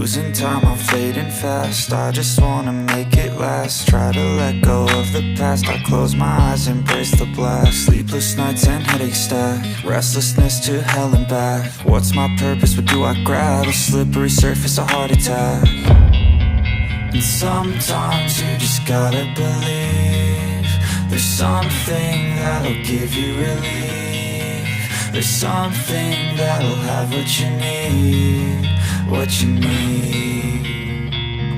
losing time, I'm fading fast. I just wanna make it last. Try to let go of the past. I close my eyes, embrace the blast. Sleepless nights and headaches stack. Restlessness to hell and back. What's my purpose? What do I grab? A slippery surface, a heart attack. And sometimes you just gotta believe there's something that'll give you relief. There's something that'll have what you need, what you need.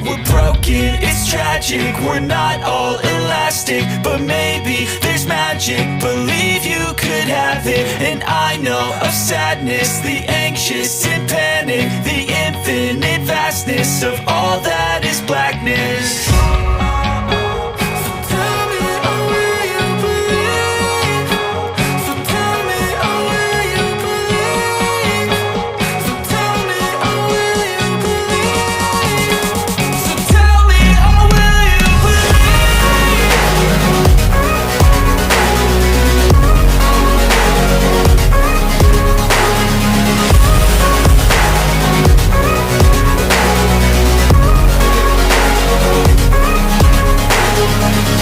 We're broken, it's tragic, we're not all elastic, but maybe there's magic. Believe you could have it. And I know of sadness, the anxious and panic, the infinite vastness of all that is blackness.